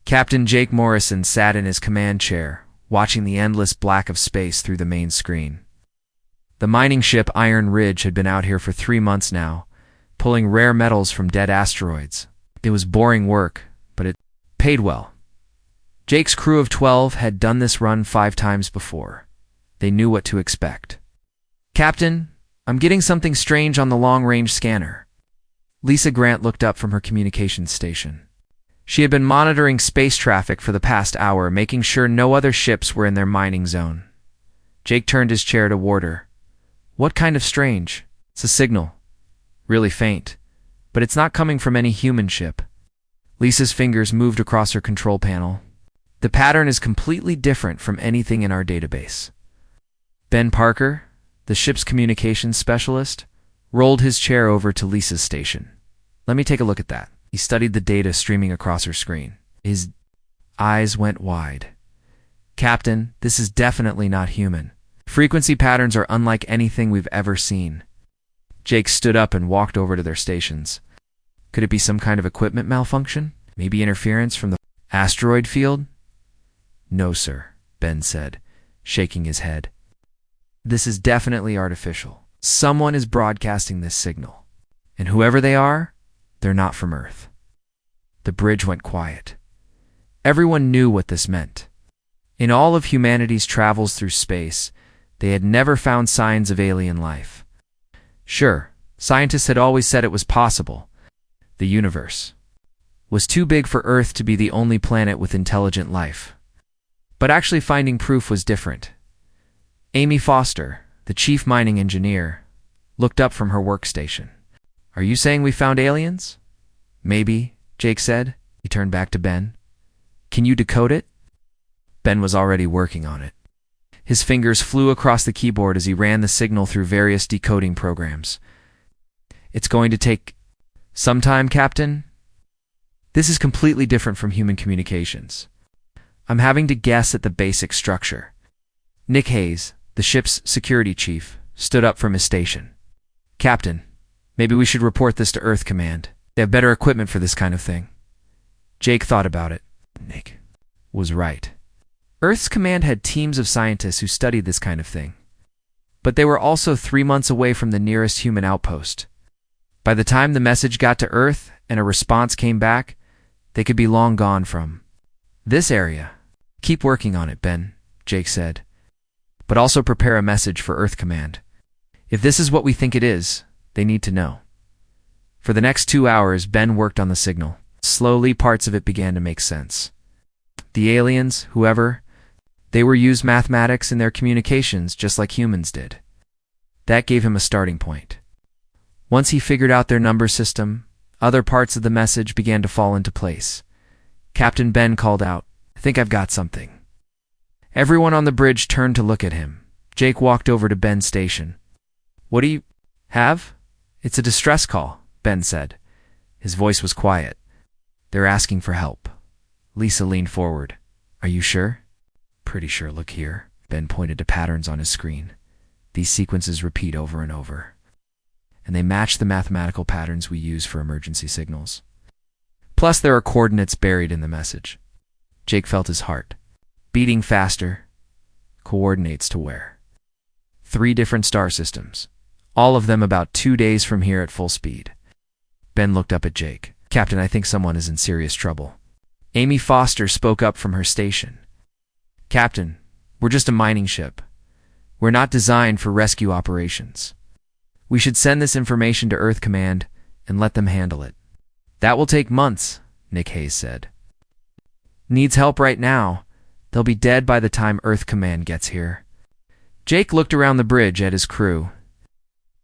Captain Jake Morrison sat in his command chair, watching the endless black of space through the main screen. The mining ship Iron Ridge had been out here for 3 months now, pulling rare metals from dead asteroids. It was boring work, but it paid well. Jake's crew of 12 had done this run 5 times before. They knew what to expect. "Captain, I'm getting something strange on the long-range scanner." Lisa Grant looked up from her communications station. She had been monitoring space traffic for the past hour, making sure no other ships were in their mining zone. Jake turned his chair toward her. "What kind of strange?" "It's a signal. Really faint. But it's not coming from any human ship." Lisa's fingers moved across her control panel. "The pattern is completely different from anything in our database." Ben Parker, the ship's communications specialist, rolled his chair over to Lisa's station. "Let me take a look at that." He studied the data streaming across her screen. His eyes went wide. "Captain, this is definitely not human. Frequency patterns are unlike anything we've ever seen." Jake stood up and walked over to their stations. "Could it be some kind of equipment malfunction? Maybe interference from the asteroid field?" "No, sir," Ben said, shaking his head. "This is definitely artificial. Someone is broadcasting this signal. And whoever they are, they're not from Earth." The bridge went quiet. Everyone knew what this meant. In all of humanity's travels through space, they had never found signs of alien life. Sure, scientists had always said it was possible. The universe was too big for Earth to be the only planet with intelligent life. But actually finding proof was different. Amy Foster, the chief mining engineer, looked up from her workstation. "Are you saying we found aliens?" "Maybe," Jake said. He turned back to Ben. "Can you decode it?" Ben was already working on it. His fingers flew across the keyboard as he ran the signal through various decoding programs. "It's going to take some time, Captain. This is completely different from human communications. I'm having to guess at the basic structure." Nick Hayes, the ship's security chief, stood up from his station. "Captain, maybe we should report this to Earth Command. They have better equipment for this kind of thing." Jake thought about it. Nick was right. Earth's command had teams of scientists who studied this kind of thing. But they were also 3 months away from the nearest human outpost. By the time the message got to Earth and a response came back, they could be long gone from this area. "Keep working on it, Ben," Jake said. "But also prepare a message for Earth Command. If this is what we think it is, they need to know." For the next 2 hours, Ben worked on the signal. Slowly, parts of it began to make sense. The aliens, whoever, they were used mathematics in their communications just like humans did. That gave him a starting point. Once he figured out their number system, other parts of the message began to fall into place. Captain Ben called out, "I think I've got something." Everyone on the bridge turned to look at him. Jake walked over to Ben's station. "What do you have?" "It's a distress call," Ben said. His voice was quiet. "They're asking for help." Lisa leaned forward. "Are you sure?" "Pretty sure. Look here." Ben pointed to patterns on his screen. "These sequences repeat over and over. And they match the mathematical patterns we use for emergency signals. Plus there are coordinates buried in the message." Jake felt his heart beating faster. Coordinates to where? 3 different star systems. All of them about 2 days from here at full speed. Ben looked up at Jake. "Captain, I think someone is in serious trouble." Amy Foster spoke up from her station. "Captain, we're just a mining ship. We're not designed for rescue operations. We should send this information to Earth Command and let them handle it." "That will take months," Nick Hayes said. "Needs help right now. They'll be dead by the time Earth Command gets here." Jake looked around the bridge at his crew.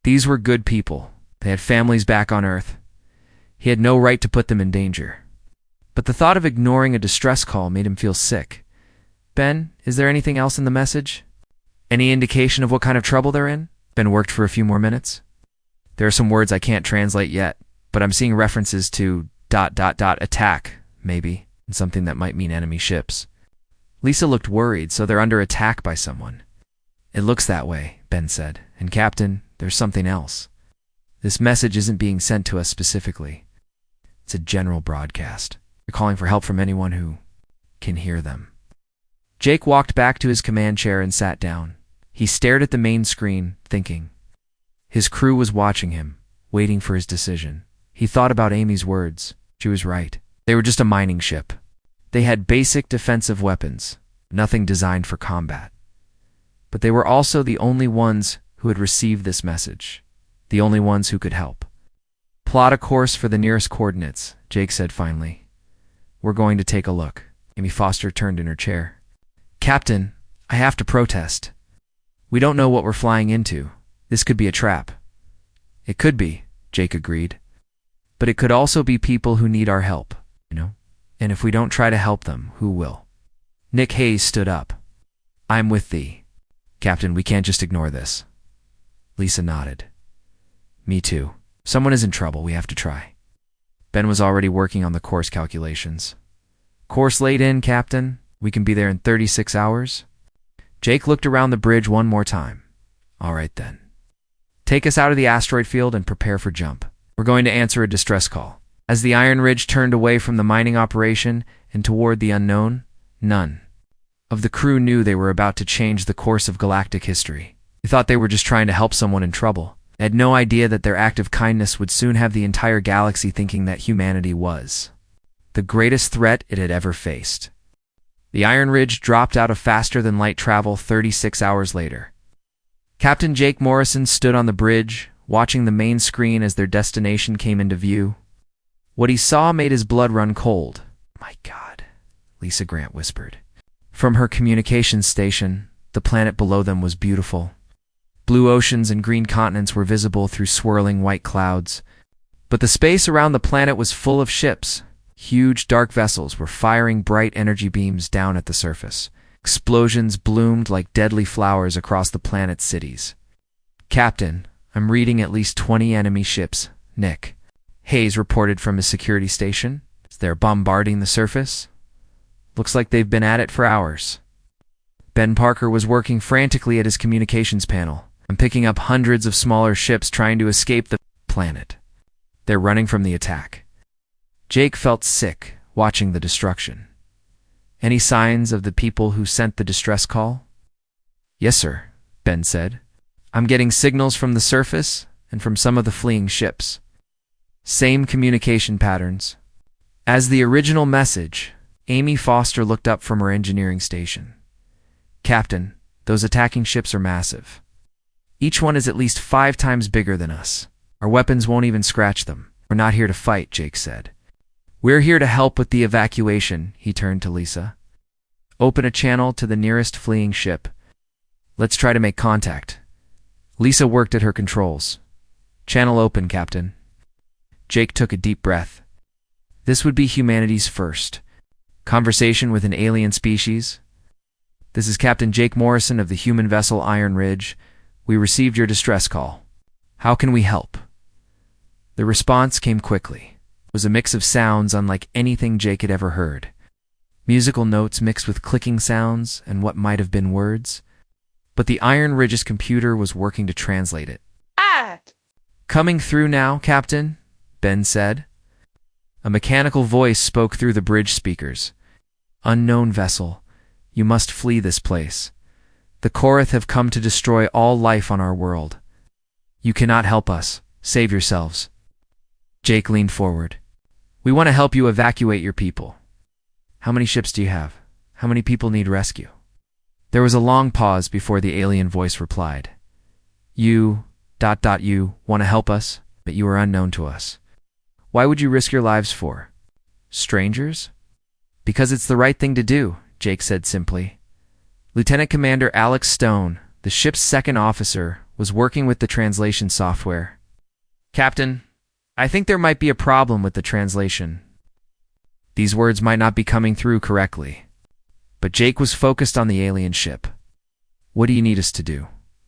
These were good people. They had families back on Earth. He had no right to put them in danger. But the thought of ignoring a distress call made him feel sick. "Ben, is there anything else in the message? Any indication of what kind of trouble they're in?" Ben worked for a few more minutes. "There are some words I can't translate yet, but I'm seeing references to ... attack, maybe, and something that might mean enemy ships." Lisa looked worried, so they're under attack by someone. "It looks that way," Ben said. "And Captain, there's something else. This message isn't being sent to us specifically. It's a general broadcast. They're calling for help from anyone who can hear them. Jake walked back to his command chair and sat down. He stared at the main screen, thinking. His crew was watching him, waiting for his decision. He thought about Amy's words. She was right. They were just a mining ship. They had basic defensive weapons, nothing designed for combat. But they were also the only ones who had received this message, the only ones who could help. Plot a course for the nearest coordinates, Jake said finally. We're going to take a look. Amy Foster turned in her chair. Captain, I have to protest. We don't know what we're flying into. This could be a trap. It could be, Jake agreed. But it could also be people who need our help, you know? And if we don't try to help them, who will? Nick Hayes stood up. I'm with thee. Captain, we can't just ignore this. Lisa nodded. Me too. Someone is in trouble. We have to try. Ben was already working on the course calculations. Course laid in, Captain. We can be there in 36 hours. Jake looked around the bridge one more time. All right then. Take us out of the asteroid field and prepare for jump. We're going to answer a distress call. As the Iron Ridge turned away from the mining operation and toward the unknown, none of the crew knew they were about to change the course of galactic history. They thought they were just trying to help someone in trouble. They had no idea that their act of kindness would soon have the entire galaxy thinking that humanity was the greatest threat it had ever faced. The Iron Ridge dropped out of faster-than-light travel 36 hours later. Captain Jake Morrison stood on the bridge, watching the main screen as their destination came into view. What he saw made his blood run cold. My God, Lisa Grant whispered. From her communications station, the planet below them was beautiful. Blue oceans and green continents were visible through swirling white clouds. But the space around the planet was full of ships. Huge dark vessels were firing bright energy beams down at the surface. Explosions bloomed like deadly flowers across the planet's cities. Captain, I'm reading at least 20 enemy ships, Nick Hayes reported from his security station. They're bombarding the surface. Looks like they've been at it for hours. Ben Parker was working frantically at his communications panel. I'm picking up hundreds of smaller ships trying to escape the planet. They're running from the attack. Jake felt sick watching the destruction. Any signs of the people who sent the distress call? Yes, sir, Ben said. I'm getting signals from the surface and from some of the fleeing ships. Same communication patterns. As the original message, Amy Foster looked up from her engineering station. Captain, those attacking ships are massive. Each one is at least 5 times bigger than us. Our weapons won't even scratch them. We're not here to fight, Jake said. We're here to help with the evacuation, he turned to Lisa. Open a channel to the nearest fleeing ship. Let's try to make contact. Lisa worked at her controls. Channel open, Captain. Jake took a deep breath. This would be humanity's first conversation with an alien species. This is Captain Jake Morrison of the human vessel Iron Ridge. We received your distress call. How can we help? The response came quickly. It was a mix of sounds unlike anything Jake had ever heard. Musical notes mixed with clicking sounds and what might have been words. But the Iron Ridge's computer was working to translate it. Coming through now, Captain, Ben said. A mechanical voice spoke through the bridge speakers. Unknown vessel, you must flee this place. The Korath have come to destroy all life on our world. You cannot help us. Save yourselves. Jake leaned forward. We want to help you evacuate your people. How many ships do you have? How many people need rescue? There was a long pause before the alien voice replied. You want to help us, but you are unknown to us. Why would you risk your lives for? Strangers? Because it's the right thing to do, Jake said simply. Lieutenant Commander Alex Stone, the ship's second officer, was working with the translation software. Captain, I think there might be a problem with the translation. These words might not be coming through correctly. But Jake was focused on the alien ship. What do you need us to do?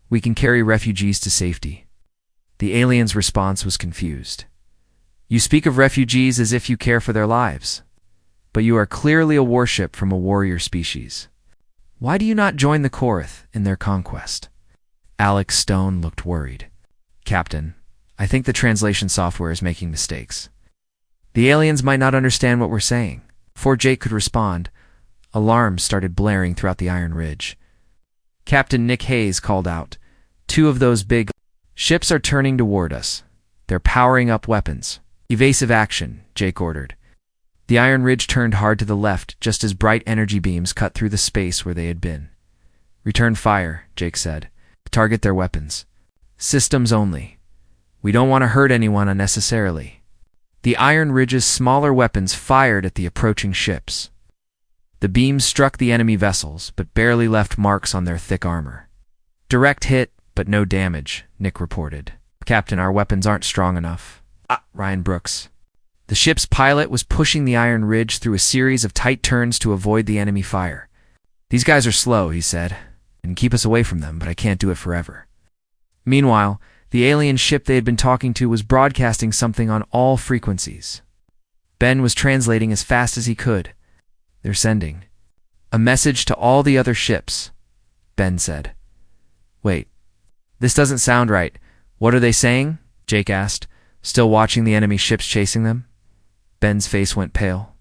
We can carry refugees to safety. The alien's response was confused. You speak of refugees as if you care for their lives. But you are clearly a warship from a warrior species. Why do you not join the Korath in their conquest? Alex Stone looked worried. Captain, I think the translation software is making mistakes. The aliens might not understand what we're saying. Before Jake could respond, Alarms started blaring throughout the Iron Ridge. Captain Nick Hayes called out, "Two of those big ships are turning toward us. They're powering up weapons." "Evasive action," Jake ordered. The Iron Ridge turned hard to the left just as bright energy beams cut through the space where they had been. "Return fire," Jake said. "Target their weapons. Systems only. We don't want to hurt anyone unnecessarily." The Iron Ridge's smaller weapons fired at the approaching ships. The beams struck the enemy vessels, but barely left marks on their thick armor. "Direct hit, but no damage," Nick reported. "Captain, our weapons aren't strong enough." Ryan Brooks. The ship's pilot was pushing the Iron Ridge through a series of tight turns to avoid the enemy fire. "These guys are slow," he said, "and keep us away from them, but I can't do it forever." Meanwhile, the alien ship they had been talking to was broadcasting something on all frequencies. Ben was translating as fast as he could. "They're sending a message to all the other ships," Ben said. "Wait, this doesn't sound right. What are they saying?" Jake asked, still watching the enemy ships chasing them. Ben's face went pale.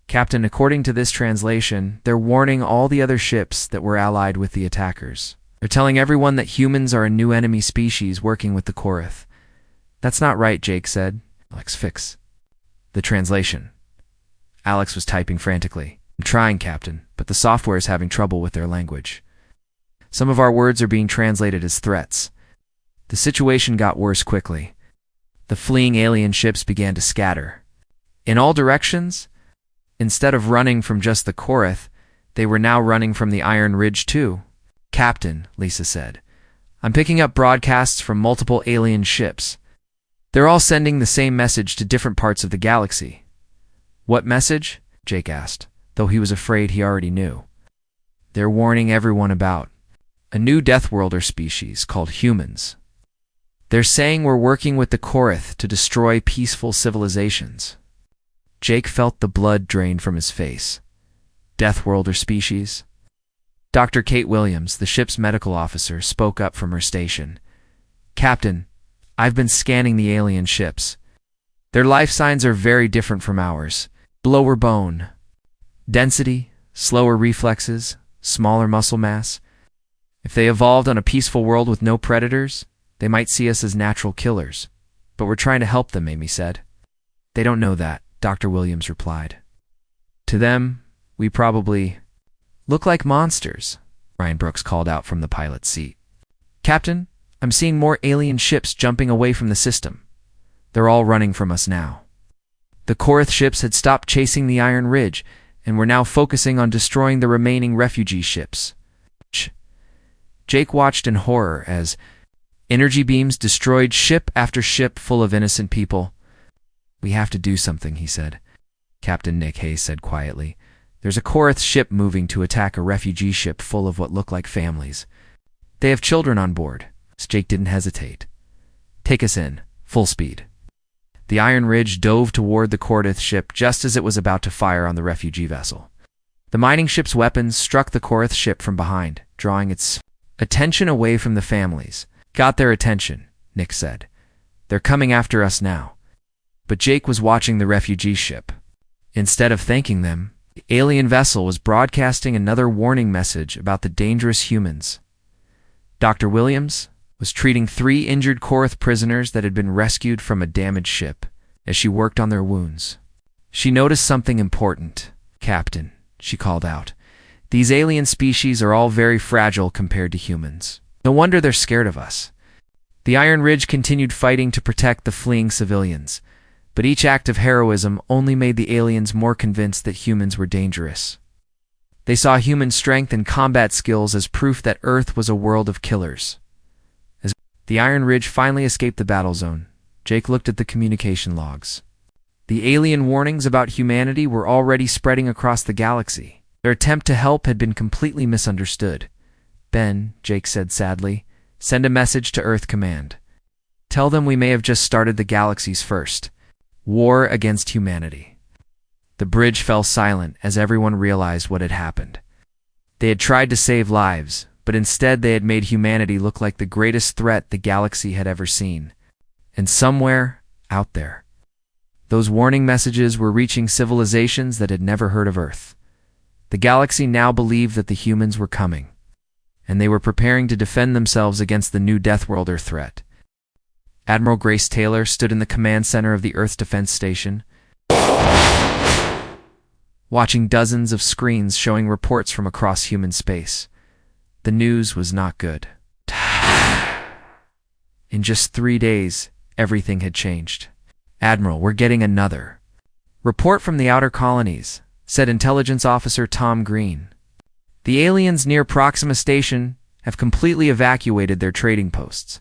"Captain, according to this translation, they're warning all the other ships that were allied with the attackers. They're telling everyone that humans are a new enemy species working with the Korath." "That's not right," Jake said. "Alex, fix the translation." Alex was typing frantically. "I'm trying, Captain, but the software is having trouble with their language. Some of our words are being translated as threats." The situation got worse quickly. The fleeing alien ships began to scatter in all directions. Instead of running from just the Korath, they were now running from the Iron Ridge too. "Captain," Lisa said, "I'm picking up broadcasts from multiple alien ships. They're all sending the same message to different parts of the galaxy." "What message?" Jake asked, though he was afraid he already knew. "They're warning everyone about a new Deathworlder species called humans. They're saying we're working with the Korath to destroy peaceful civilizations." Jake felt the blood drain from his face. Deathworlder species? Dr. Kate Williams, the ship's medical officer, spoke up from her station. "Captain, I've been scanning the alien ships. Their life signs are very different from ours. Lower bone density, slower reflexes, smaller muscle mass. If they evolved on a peaceful world with no predators, they might see us as natural killers. But we're trying to help them," Amy said. "They don't know that," Dr. Williams replied. "To them, we probably look like monsters," Ryan Brooks called out from the pilot's seat. "Captain, I'm seeing more alien ships jumping away from the system. They're all running from us now." The Korath ships had stopped chasing the Iron Ridge and were now focusing on destroying the remaining refugee ships. Jake watched in horror as energy beams destroyed ship after ship full of innocent people. "We have to do something," he said. Captain Nick Hayes said quietly. "There's a Korath ship moving to attack a refugee ship full of what look like families. They have children on board." Jake didn't hesitate. "Take us in, full speed." The Iron Ridge dove toward the Korath ship just as it was about to fire on the refugee vessel. The mining ship's weapons struck the Korath ship from behind, drawing its attention away from the families. "Got their attention," Nick said. "They're coming after us now." But Jake was watching the refugee ship. Instead of thanking them, the alien vessel was broadcasting another warning message about the dangerous humans. Dr. Williams was treating 3 injured Korath prisoners that had been rescued from a damaged ship as she worked on their wounds. She noticed something important. "Captain," she called out, "these alien species are all very fragile compared to humans. No wonder they're scared of us." The Iron Ridge continued fighting to protect the fleeing civilians, but each act of heroism only made the aliens more convinced that humans were dangerous. They saw human strength and combat skills as proof that Earth was a world of killers. As the Iron Ridge finally escaped the battle zone, Jake looked at the communication logs. The alien warnings about humanity were already spreading across the galaxy. Their attempt to help had been completely misunderstood. "Ben," Jake said sadly, "send a message to Earth Command. Tell them we may have just started the galaxy's first war against humanity." The bridge fell silent as everyone realized what had happened. They had tried to save lives, but instead they had made humanity look like the greatest threat the galaxy had ever seen. And somewhere out there, those warning messages were reaching civilizations that had never heard of Earth. The galaxy now believed that the humans were coming, and they were preparing to defend themselves against the new Deathworlder threat. Admiral Grace Taylor stood in the command center of the Earth Defense Station, watching dozens of screens showing reports from across human space. The news was not good. In just 3 days, everything had changed. "Admiral, we're getting another report from the outer colonies," said Intelligence Officer Tom Green. "The aliens near Proxima Station have completely evacuated their trading posts.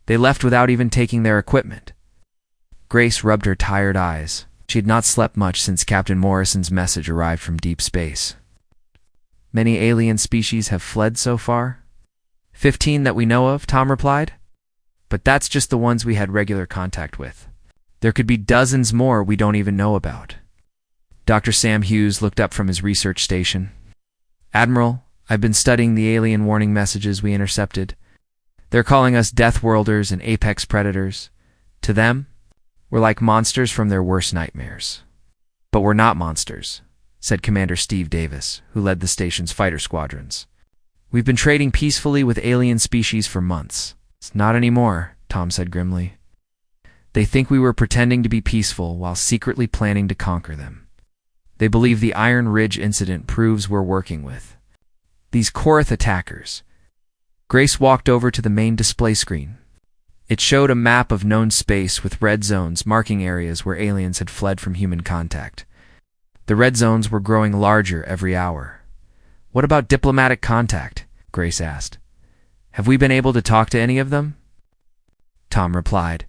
They left without even taking their equipment." Grace rubbed her tired eyes. She had not slept much since Captain Morrison's message arrived from deep space. "Many alien species have fled so far?" 15 that we know of," Tom replied. "But that's just the ones we had regular contact with. There could be dozens more we don't even know about." Dr. Sam Hughes looked up from his research station. "Admiral, I've been studying the alien warning messages we intercepted. They're calling us Deathworlders and apex predators. To them, we're like monsters from their worst nightmares." "But we're not monsters," said Commander Steve Davis, who led the station's fighter squadrons. "We've been trading peacefully with alien species for months." "It's not anymore," Tom said grimly. "They think we were pretending to be peaceful while secretly planning to conquer them. They believe the Iron Ridge incident proves we're working with these Korath attackers." Grace walked over to the main display screen. It showed a map of known space with red zones marking areas where aliens had fled from human contact. The red zones were growing larger every hour. "What about diplomatic contact?" Grace asked. "Have we been able to talk to any of them?" Tom replied,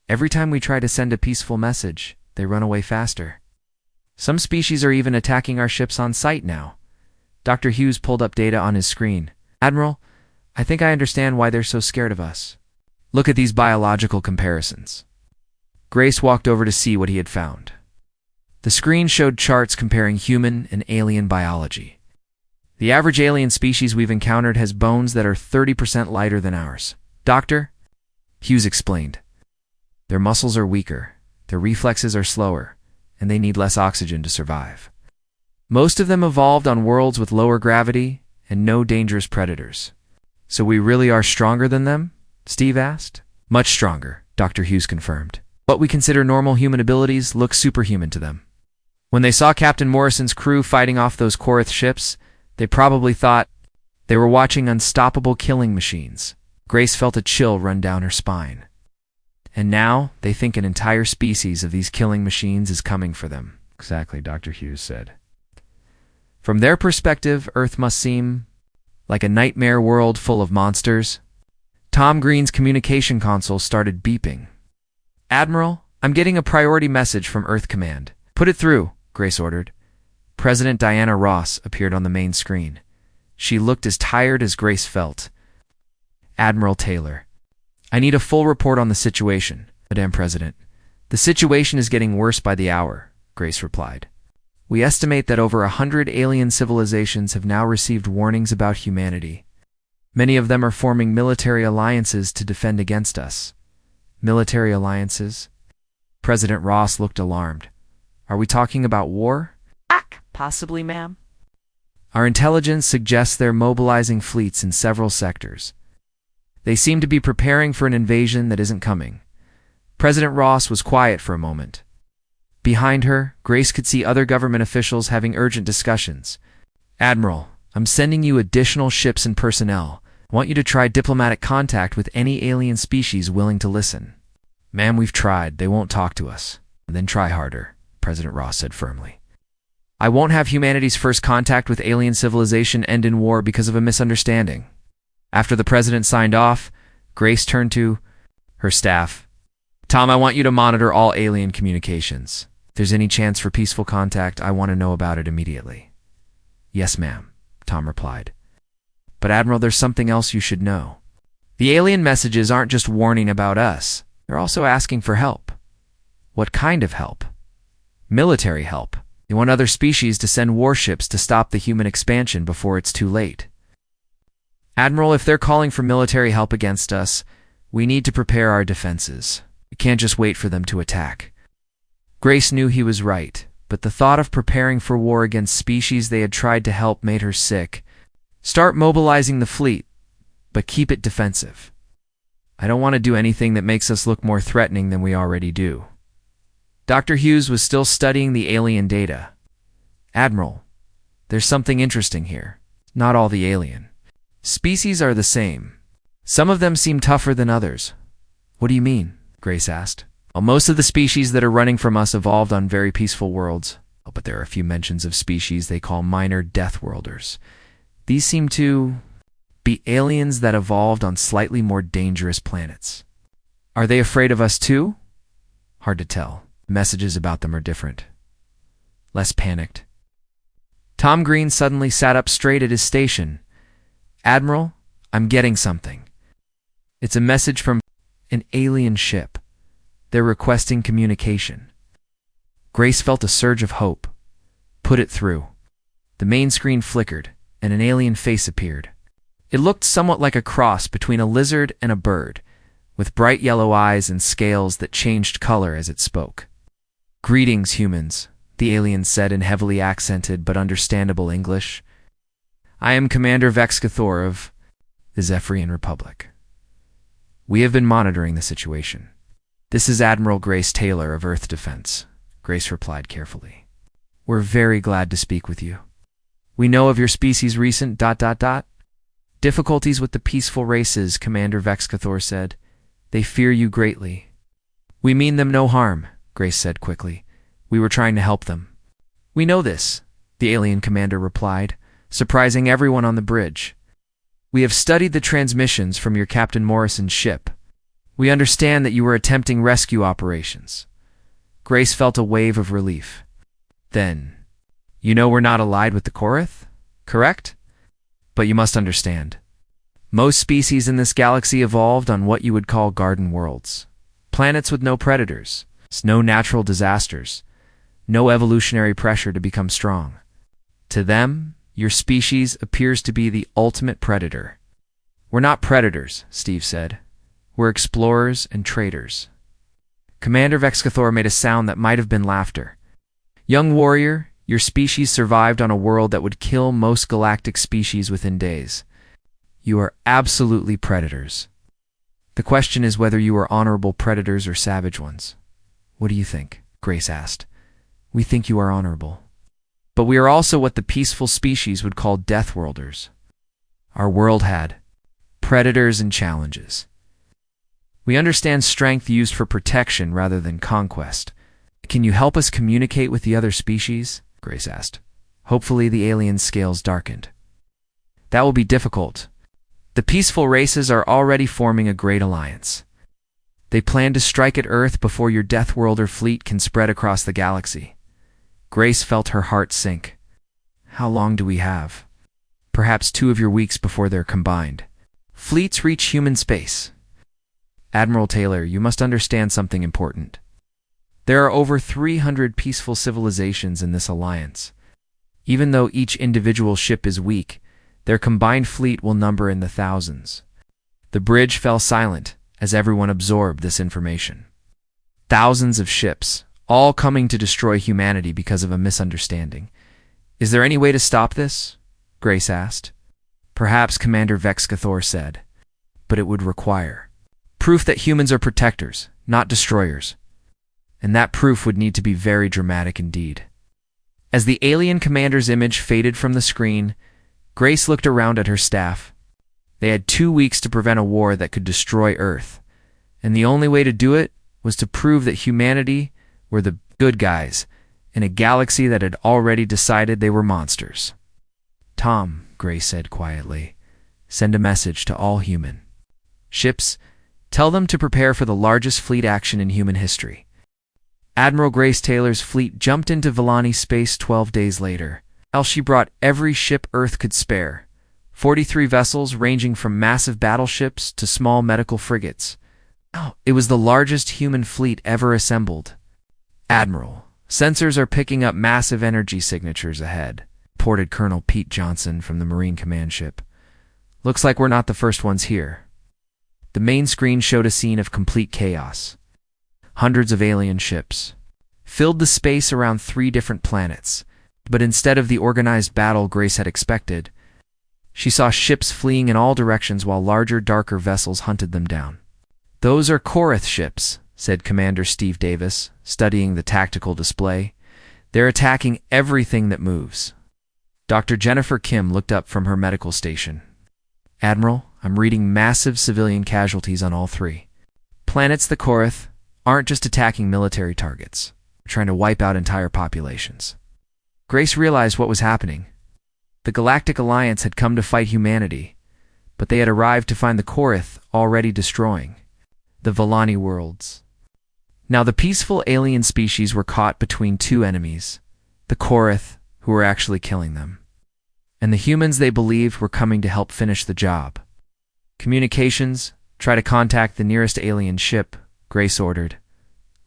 "Every time we try to send a peaceful message, they run away faster. Some species are even attacking our ships on sight now." Dr. Hughes pulled up data on his screen. "Admiral, I think I understand why they're so scared of us. Look at these biological comparisons." Grace walked over to see what he had found. The screen showed charts comparing human and alien biology. "The average alien species we've encountered has bones that are 30% lighter than ours. Doctor," Hughes explained, "their muscles are weaker, their reflexes are slower, and they need less oxygen to survive. Most of them evolved on worlds with lower gravity and no dangerous predators." "So we really are stronger than them?" Steve asked. "Much stronger," Dr. Hughes confirmed. "What we consider normal human abilities look superhuman to them. When they saw Captain Morrison's crew fighting off those Korath ships, they probably thought they were watching unstoppable killing machines." Grace felt a chill run down her spine. "And now they think an entire species of these killing machines is coming for them." "Exactly," Dr. Hughes said. "From their perspective, Earth must seem like a nightmare world full of monsters." Tom Green's communication console started beeping. "Admiral, I'm getting a priority message from Earth Command." "Put it through," Grace ordered. President Diana Ross appeared on the main screen. She looked as tired as Grace felt. "Admiral Taylor, I need a full report on the situation." "Madam President, the situation is getting worse by the hour," Grace replied. "We estimate that over 100 alien civilizations have now received warnings about humanity. Many of them are forming military alliances to defend against us." "Military alliances?" President Ross looked alarmed. "Are we talking about war?" Possibly, ma'am. "Our intelligence suggests they're mobilizing fleets in several sectors. They seem to be preparing for an invasion that isn't coming." President Ross was quiet for a moment. Behind her, Grace could see other government officials having urgent discussions. "Admiral, I'm sending you additional ships and personnel. I want you to try diplomatic contact with any alien species willing to listen." "Ma'am, we've tried. They won't talk to us." "Then try harder," President Ross said firmly. "I won't have humanity's first contact with alien civilization end in war because of a misunderstanding." After the president signed off, Grace turned to her staff. "Tom, I want you to monitor all alien communications. If there's any chance for peaceful contact, I want to know about it immediately." "Yes, ma'am," Tom replied. "But Admiral, there's something else you should know. The alien messages aren't just warning about us. They're also asking for help." "What kind of help?" "Military help. They want other species to send warships to stop the human expansion before it's too late." "Admiral, if they're calling for military help against us, we need to prepare our defenses. We can't just wait for them to attack." Grace knew he was right. but the thought of preparing for war against species they had tried to help made her sick. Start mobilizing the fleet, but keep it defensive. I don't want to do anything that makes us look more threatening than we already do. Dr. Hughes was still studying the alien data. Admiral, there's something interesting here. Not all the alien species are the same. Some of them seem tougher than others. What do you mean? Grace asked. Well, most of the species that are running from us evolved on very peaceful worlds, but there are a few mentions of species they call minor Deathworlders. These seem to be aliens that evolved on slightly more dangerous planets. Are they afraid of us too? Hard to tell. Messages about them are different. Less panicked. Tom Green suddenly sat up straight at his station. Admiral, I'm getting something. It's a message from an alien ship. They're requesting communication. Grace felt a surge of hope. Put it through. The main screen flickered, and an alien face appeared. It looked somewhat like a cross between a lizard and a bird, with bright yellow eyes and scales that changed color as it spoke. Greetings, humans, the alien said in heavily accented but understandable English. I am Commander Vexcathor of the Zephyrian Republic. We have been monitoring the situation. This is Admiral Grace Taylor of Earth Defense, Grace replied carefully. We're very glad to speak with you. We know of your species' recent ... difficulties with the peaceful races, Commander Vexcathor said. They fear you greatly. We mean them no harm, Grace said quickly. We were trying to help them. We know this, the alien commander replied, surprising everyone on the bridge. We have studied the transmissions from your Captain Morrison's ship. We understand that you were attempting rescue operations. Grace felt a wave of relief. Then, you know we're not allied with the Korath, correct? But you must understand. Most species in this galaxy evolved on what you would call garden worlds. Planets with no predators, no natural disasters, no evolutionary pressure to become strong. To them, your species appears to be the ultimate predator. We're not predators, Steve said. We're explorers and traders. Commander Vexcathor made a sound that might have been laughter. Young warrior, your species survived on a world that would kill most galactic species within days. You are absolutely predators. The question is whether you are honorable predators or savage ones. What do you think? Grace asked. We think you are honorable. But we are also what the peaceful species would call Deathworlders. Our world had predators and challenges. We understand strength used for protection rather than conquest. Can you help us communicate with the other species? Grace asked. Hopefully the alien's scales darkened. That will be difficult. The peaceful races are already forming a great alliance. They plan to strike at Earth before your Deathworlder fleet can spread across the galaxy. Grace felt her heart sink. How long do we have? Perhaps 2 of your weeks before they're combined. Fleets reach human space. Admiral Taylor, you must understand something important. There are over 300 peaceful civilizations in this alliance. Even though each individual ship is weak, their combined fleet will number in the thousands. The bridge fell silent as everyone absorbed this information. Thousands of ships, all coming to destroy humanity because of a misunderstanding. Is there any way to stop this? Grace asked. Perhaps, Commander Vexcathor said. But it would require proof that humans are protectors, not destroyers. And that proof would need to be very dramatic indeed. As the alien commander's image faded from the screen, Grace looked around at her staff. They had 2 weeks to prevent a war that could destroy Earth, and the only way to do it was to prove that humanity were the good guys in a galaxy that had already decided they were monsters. Tom, Grace said quietly, send a message to all human ships. Tell them to prepare for the largest fleet action in human history. Admiral Grace Taylor's fleet jumped into Villani space 12 days later. She brought every ship Earth could spare. 43 vessels ranging from massive battleships to small medical frigates. It was the largest human fleet ever assembled. Admiral, sensors are picking up massive energy signatures ahead, reported Colonel Pete Johnson from the Marine Command ship. Looks like we're not the first ones here. The main screen showed a scene of complete chaos. Hundreds of alien ships, filled the space around 3 different planets. But instead of the organized battle Grace had expected, she saw ships fleeing in all directions while larger, darker vessels hunted them down. "Those are Korath ships," said Commander Steve Davis, studying the tactical display. "They're attacking everything that moves." Dr. Jennifer Kim looked up from her medical station. "Admiral, I'm reading massive civilian casualties on all 3 planets. The Korath aren't just attacking military targets. They're trying to wipe out entire populations." Grace realized what was happening. The Galactic Alliance had come to fight humanity, but they had arrived to find the Korath already destroying the Vellani worlds. Now the peaceful alien species were caught between 2 enemies, the Korath, who were actually killing them, and the humans they believed were coming to help finish the job. "Communications, try to contact the nearest alien ship," Grace ordered.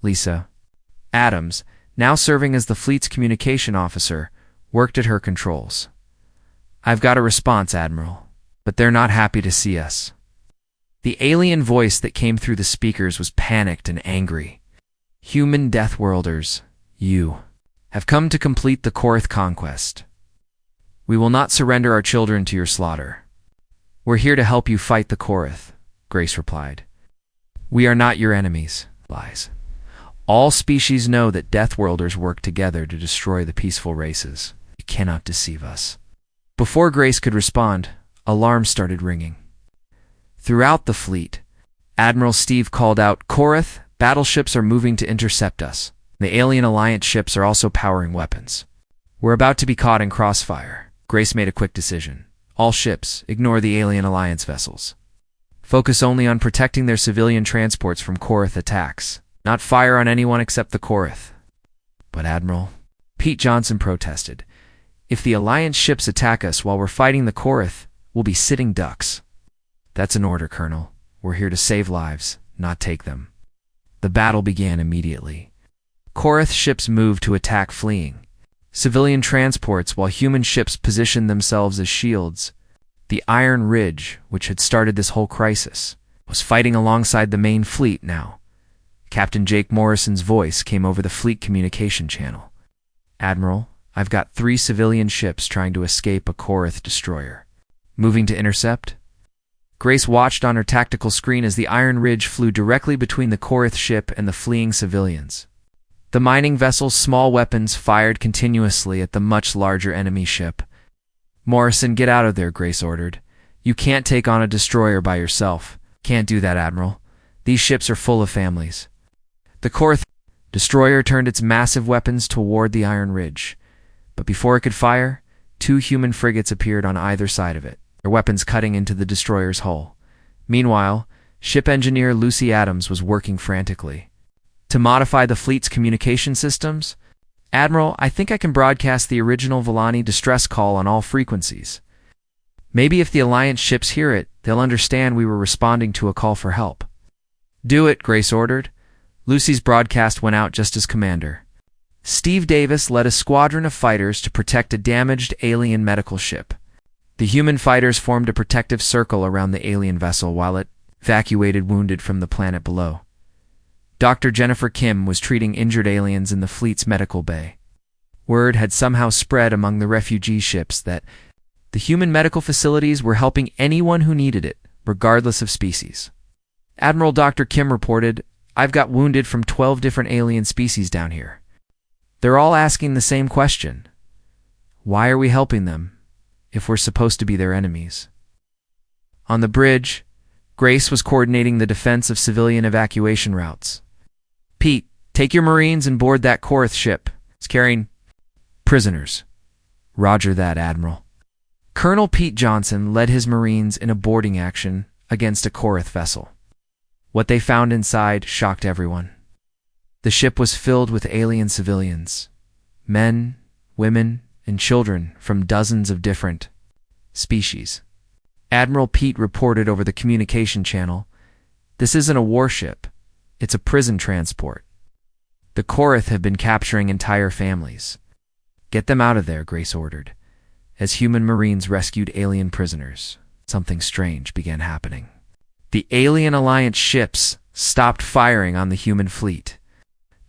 Lisa Adams, now serving as the fleet's communication officer, worked at her controls. "I've got a response, Admiral, but they're not happy to see us." The alien voice that came through the speakers was panicked and angry. "Human Deathworlders, you have come to complete the Korath conquest. We will not surrender our children to your slaughter. We're here to help you fight the Korath," Grace replied. "We are not your enemies." Lies. "All species know that Deathworlders work together to destroy the peaceful races. You cannot deceive us." Before Grace could respond, alarms started ringing. Throughout the fleet, Admiral Steve called out, "Korath, battleships are moving to intercept us. The Alien Alliance ships are also powering weapons. We're about to be caught in crossfire." Grace made a quick decision. "All ships, ignore the Alien Alliance vessels. Focus only on protecting their civilian transports from Korath attacks. Not fire on anyone except the Korath." "But Admiral," Pete Johnson protested, "if the Alliance ships attack us while we're fighting the Korath, we'll be sitting ducks." "That's an order, Colonel. We're here to save lives, not take them." The battle began immediately. Korath ships moved to attack fleeing civilian transports while human ships positioned themselves as shields. The Iron Ridge, which had started this whole crisis, was fighting alongside the main fleet now. Captain Jake Morrison's voice came over the fleet communication channel. "Admiral, I've got 3 civilian ships trying to escape a Korath destroyer. Moving to intercept?" Grace watched on her tactical screen as the Iron Ridge flew directly between the Korath ship and the fleeing civilians. The mining vessel's small weapons fired continuously at the much larger enemy ship. "Morrison, get out of there," Grace ordered. "You can't take on a destroyer by yourself." "Can't do that, Admiral. These ships are full of families." The Korath destroyer turned its massive weapons toward the Iron Ridge, but before it could fire, 2 human frigates appeared on either side of it, their weapons cutting into the destroyer's hull. Meanwhile, ship engineer Lucy Adams was working frantically to modify the fleet's communication systems. "Admiral, I think I can broadcast the original Vellani distress call on all frequencies. Maybe if the Alliance ships hear it, they'll understand we were responding to a call for help." "Do it," Grace ordered. Lucy's broadcast went out just as commander. Steve Davis led a squadron of fighters to protect a damaged alien medical ship. The human fighters formed a protective circle around the alien vessel while it evacuated wounded from the planet below. Dr. Jennifer Kim was treating injured aliens in the fleet's medical bay. Word had somehow spread among the refugee ships that the human medical facilities were helping anyone who needed it, regardless of species. Admiral Dr. Kim reported, "I've got wounded from 12 different alien species down here. They're all asking the same question. Why are we helping them if we're supposed to be their enemies?" On the bridge, Grace was coordinating the defense of civilian evacuation routes. "Pete, take your Marines and board that Korath ship. It's carrying prisoners." "Roger that, Admiral." Colonel Pete Johnson led his Marines in a boarding action against a Korath vessel. What they found inside shocked everyone. The ship was filled with alien civilians, men, women, and children from dozens of different species. Admiral Pete reported over the communication channel, "This isn't a warship. It's a prison transport. The Korath have been capturing entire families." "Get them out of there," Grace ordered. As human Marines rescued alien prisoners, something strange began happening. The Alien Alliance ships stopped firing on the human fleet.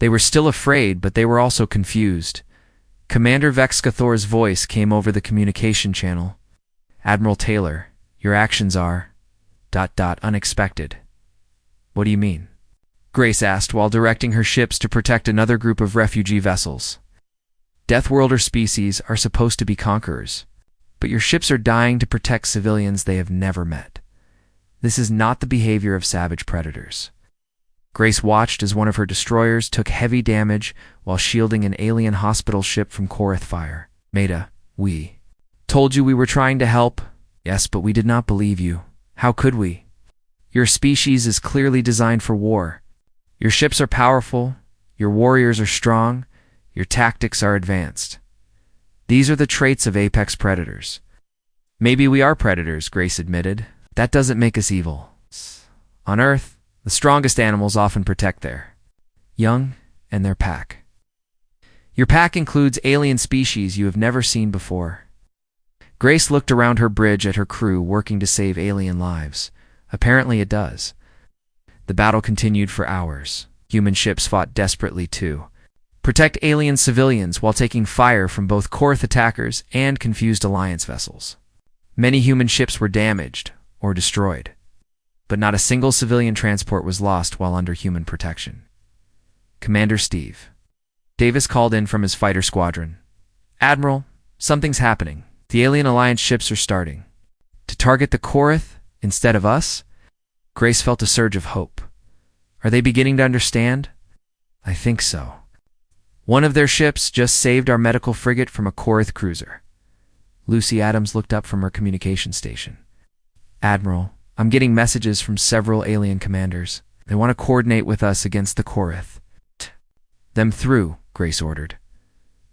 They were still afraid, but they were also confused. Commander Vexcathor's voice came over the communication channel. "Admiral Taylor, your actions are... unexpected." "What do you mean?" Grace asked while directing her ships to protect another group of refugee vessels. "Deathworlder species are supposed to be conquerors, but your ships are dying to protect civilians they have never met. This is not the behavior of savage predators." Grace watched as one of her destroyers took heavy damage while shielding an alien hospital ship from Korath fire. "Maida, we told you we were trying to help." "Yes, but we did not believe you. How could we? Your species is clearly designed for war. Your ships are powerful, your warriors are strong, your tactics are advanced. These are the traits of apex predators." "Maybe we are predators," Grace admitted. "That doesn't make us evil. On Earth, the strongest animals often protect their young and their pack. Your pack includes alien species you have never seen before." Grace looked around her bridge at her crew working to save alien lives. Apparently it does. The battle continued for hours. Human ships fought desperately to protect alien civilians while taking fire from both Korath attackers and confused Alliance vessels. Many human ships were damaged or destroyed, but not a single civilian transport was lost while under human protection. Commander Steve Davis called in from his fighter squadron. "Admiral, something's happening. The alien Alliance ships are starting to target the Korath instead of us." Grace felt a surge of hope. Are they beginning to understand? "I think so. One of their ships just saved our medical frigate from a Korath cruiser." Lucy Adams looked up from her communication station. "Admiral, I'm getting messages from several alien commanders. They want to coordinate with us against the Korath." "Them through," Grace ordered.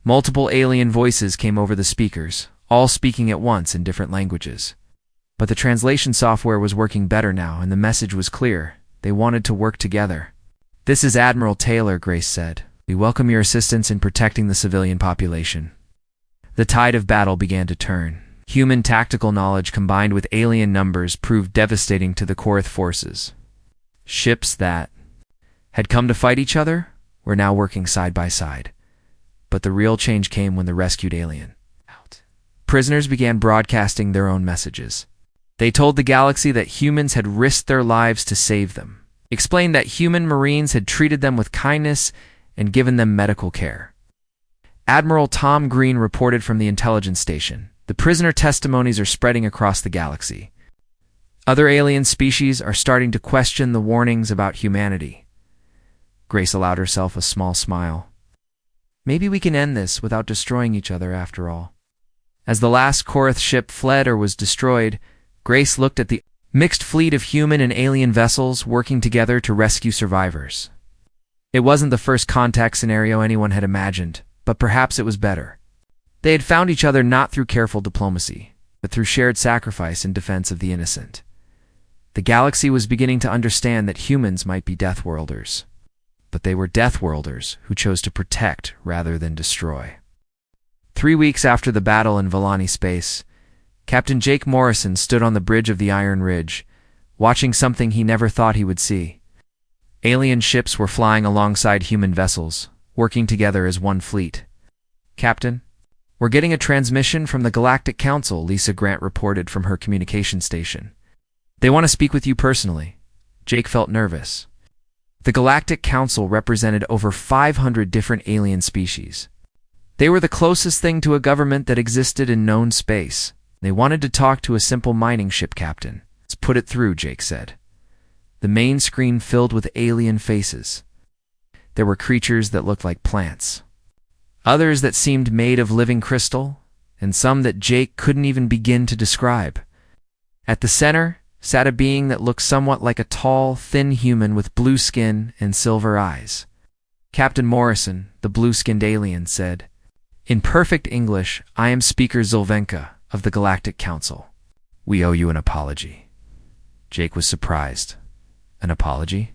Multiple alien voices came over the speakers, all speaking at once in different languages. But the translation software was working better now, and the message was clear. They wanted to work together. "This is Admiral Taylor," Grace said. "We welcome your assistance in protecting the civilian population." The tide of battle began to turn. Human tactical knowledge combined with alien numbers proved devastating to the Korath forces. Ships that had come to fight each other were now working side by side. But the real change came when the rescued alien prisoners began broadcasting their own messages. They told the galaxy that humans had risked their lives to save them, explained that human Marines had treated them with kindness and given them medical care. Admiral Tom Green reported from the intelligence station. "The prisoner testimonies are spreading across the galaxy. Other alien species are starting to question the warnings about humanity." Grace allowed herself a small smile. Maybe we can end this without destroying each other after all. As the last Korath ship fled or was destroyed, Grace looked at the mixed fleet of human and alien vessels working together to rescue survivors. It wasn't the first contact scenario anyone had imagined, but perhaps it was better. They had found each other not through careful diplomacy, but through shared sacrifice in defense of the innocent. The galaxy was beginning to understand that humans might be Deathworlders, but they were Deathworlders who chose to protect rather than destroy. 3 weeks after the battle in Villani space, Captain Jake Morrison stood on the bridge of the Iron Ridge, watching something he never thought he would see. Alien ships were flying alongside human vessels, working together as one fleet. "Captain, we're getting a transmission from the Galactic Council," Lisa Grant reported from her communication station. "They want to speak with you personally." Jake felt nervous. The Galactic Council represented over 500 different alien species. They were the closest thing to a government that existed in known space. They wanted to talk to a simple mining ship captain. "Let's put it through," Jake said. The main screen filled with alien faces. There were creatures that looked like plants, others that seemed made of living crystal, and some that Jake couldn't even begin to describe. At the center sat a being that looked somewhat like a tall, thin human with blue skin and silver eyes. Captain Morrison, the blue-skinned alien, said, "In perfect English, I am Speaker Zolvenka of the Galactic Council. We owe you an apology." Jake was surprised. "An apology?"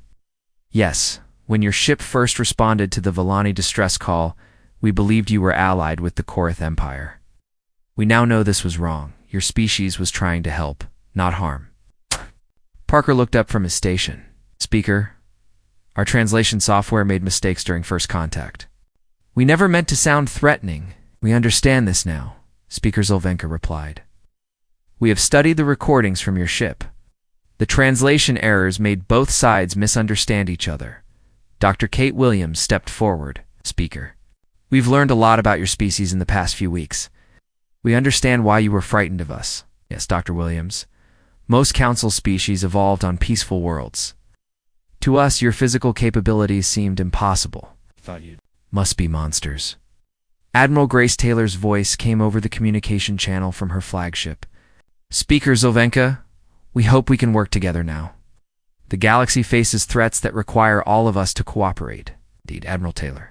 "Yes. When your ship first responded to the Villani distress call, we believed you were allied with the Korath Empire. We now know this was wrong. Your species was trying to help, not harm." Parker looked up from his station. "Speaker, Our translation software made mistakes during first contact. We never meant to sound threatening. We understand this now, Speaker Zolvenka replied. We have studied the recordings from your ship. The translation errors made both sides misunderstand each other. Dr. Kate Williams stepped forward. Speaker, we've learned a lot about your species in the past few weeks. We understand why you were frightened of us. Yes, Dr. Williams. Most council species evolved on peaceful worlds. To us, your physical capabilities seemed impossible. Thought you'd must be monsters. Admiral Grace Taylor's voice came over the communication channel from her flagship. Speaker Zolvenka, we hope we can work together now. The galaxy faces threats that require all of us to cooperate. Indeed, Admiral Taylor.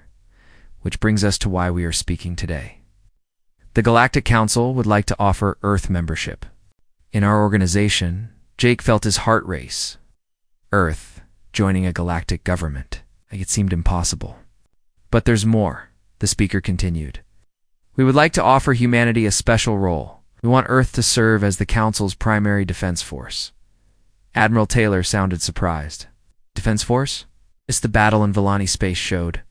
Which brings us to why we are speaking today. The Galactic Council would like to offer Earth membership. In our organization, Jake felt his heart race. Earth joining a galactic government. It seemed impossible. But there's more, the speaker continued. We would like to offer humanity a special role. We want Earth to serve as the Council's primary defense force. Admiral Taylor sounded surprised. Defense force? It's the battle in Villani space showed.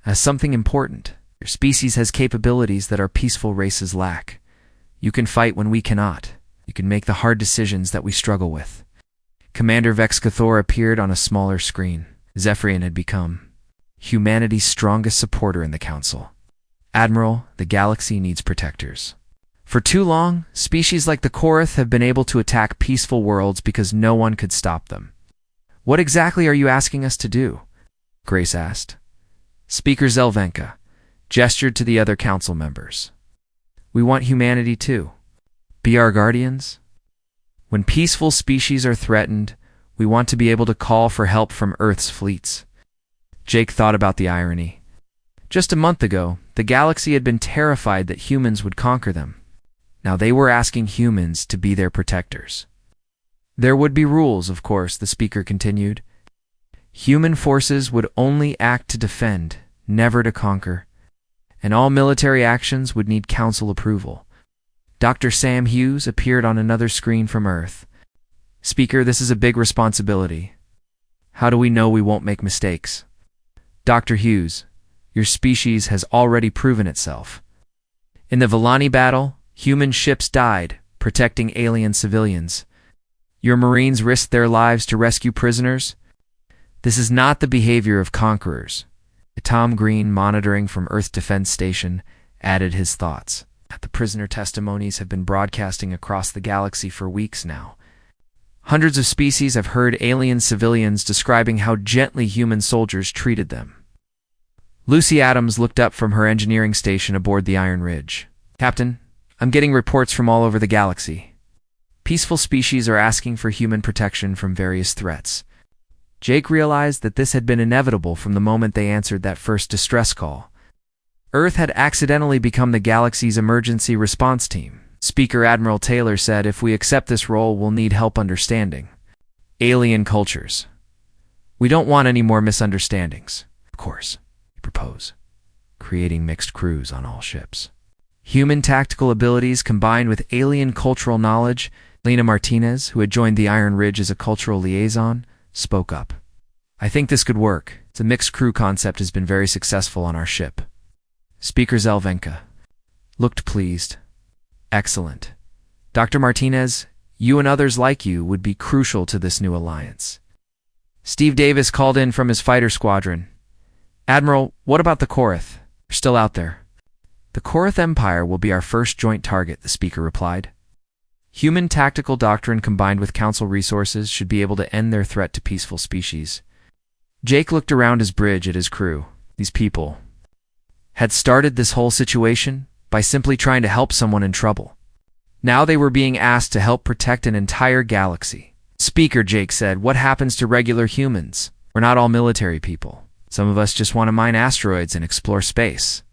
As something important, your species has capabilities that our peaceful races lack. You can fight when we cannot. You can make the hard decisions that we struggle with. Commander Vex Cathor appeared on a smaller screen. Zephyrian had become humanity's strongest supporter in the Council. Admiral, the galaxy needs protectors. For too long, species like the Korath have been able to attack peaceful worlds because no one could stop them. What exactly are you asking us to do? Grace asked. Speaker Zelvenka gestured to the other council members. We want humanity too. Be our guardians. When peaceful species are threatened, we want to be able to call for help from Earth's fleets. Jake thought about the irony. Just a month ago, the galaxy had been terrified that humans would conquer them. Now they were asking humans to be their protectors. There would be rules, of course, the speaker continued. Human forces would only act to defend, never to conquer. And all military actions would need council approval. Dr. Sam Hughes appeared on another screen from Earth. Speaker, this is a big responsibility. How do we know we won't make mistakes? Dr. Hughes, your species has already proven itself. In the Villani battle, human ships died, protecting alien civilians. Your Marines risked their lives to rescue prisoners. This is not the behavior of conquerors. Tom Green, monitoring from Earth Defense Station, added his thoughts. The prisoner testimonies have been broadcasting across the galaxy for weeks now. Hundreds of species have heard alien civilians describing how gently human soldiers treated them. Lucy Adams looked up from her engineering station aboard the Iron Ridge. Captain, I'm getting reports from all over the galaxy. Peaceful species are asking for human protection from various threats. Jake realized that this had been inevitable from the moment they answered that first distress call. Earth had accidentally become the galaxy's emergency response team. Speaker Admiral Taylor said if we accept this role, we'll need help understanding alien cultures. We don't want any more misunderstandings. Of course, he proposed, creating mixed crews on all ships. Human tactical abilities combined with alien cultural knowledge. Lena Martinez, who had joined the Iron Ridge as a cultural liaison, spoke up. I think this could work. The mixed crew concept has been very successful on our ship. Speaker Zelvenka looked pleased. Excellent. Dr. Martinez, you and others like you would be crucial to this new alliance. Steve Davis called in from his fighter squadron. Admiral, what about the Korath? They're still out there. The Korath Empire will be our first joint target, the speaker replied. Human tactical doctrine combined with council resources should be able to end their threat to peaceful species. Jake looked around his bridge at his crew. These people had started this whole situation by simply trying to help someone in trouble. Now they were being asked to help protect an entire galaxy. Speaker, Jake said, what happens to regular humans? We're not all military people. Some of us just want to mine asteroids and explore space.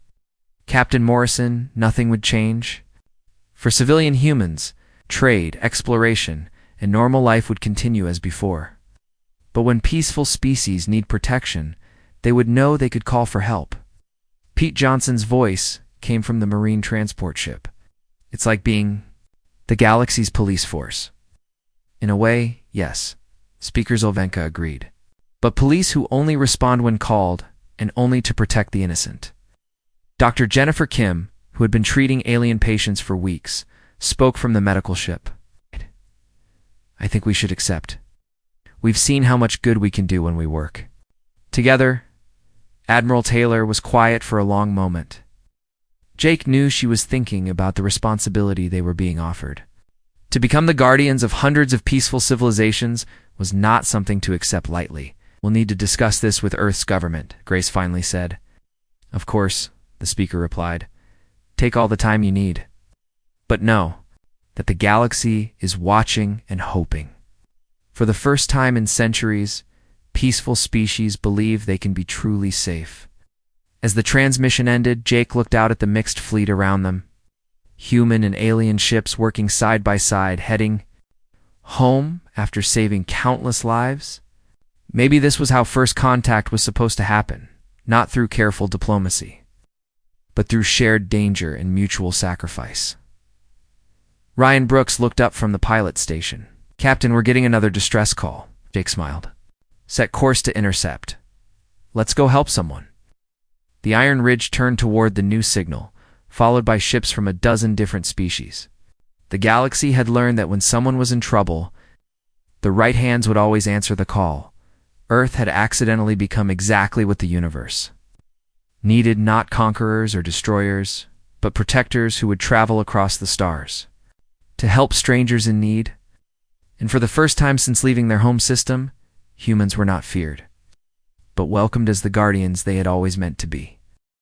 Captain Morrison, nothing would change. For civilian humans, trade, exploration, and normal life would continue as before. But when peaceful species need protection, they would know they could call for help. Pete Johnson's voice came from the Marine transport ship. It's like being the galaxy's police force. In a way, yes. Speaker Zolvenka agreed. but police who only respond when called and only to protect the innocent. Dr. Jennifer Kim, who had been treating alien patients for weeks, spoke from the medical ship. I think we should accept. We've seen how much good we can do when we work. Together, Admiral Taylor was quiet for a long moment. Jake knew she was thinking about the responsibility they were being offered. To become the guardians of hundreds of peaceful civilizations was not something to accept lightly. We'll need to discuss this with Earth's government, Grace finally said. Of course, the speaker replied. Take all the time you need. But know that the galaxy is watching and hoping. For the first time in centuries, peaceful species believe they can be truly safe. As the transmission ended, Jake looked out at the mixed fleet around them. Human and alien ships working side by side, heading home after saving countless lives. Maybe this was how first contact was supposed to happen, not through careful diplomacy, but through shared danger and mutual sacrifice. Ryan Brooks looked up from the pilot station. Captain, we're getting another distress call. Jake smiled. Set course to intercept. Let's go help someone. The Iron Ridge turned toward the new signal, followed by ships from a dozen different species. The galaxy had learned that when someone was in trouble, the right hands would always answer the call. Earth had accidentally become exactly what the universe needed, not conquerors or destroyers, but protectors who would travel across the stars to help strangers in need. And for the first time since leaving their home system, humans were not feared, but welcomed as the guardians they had always meant to be.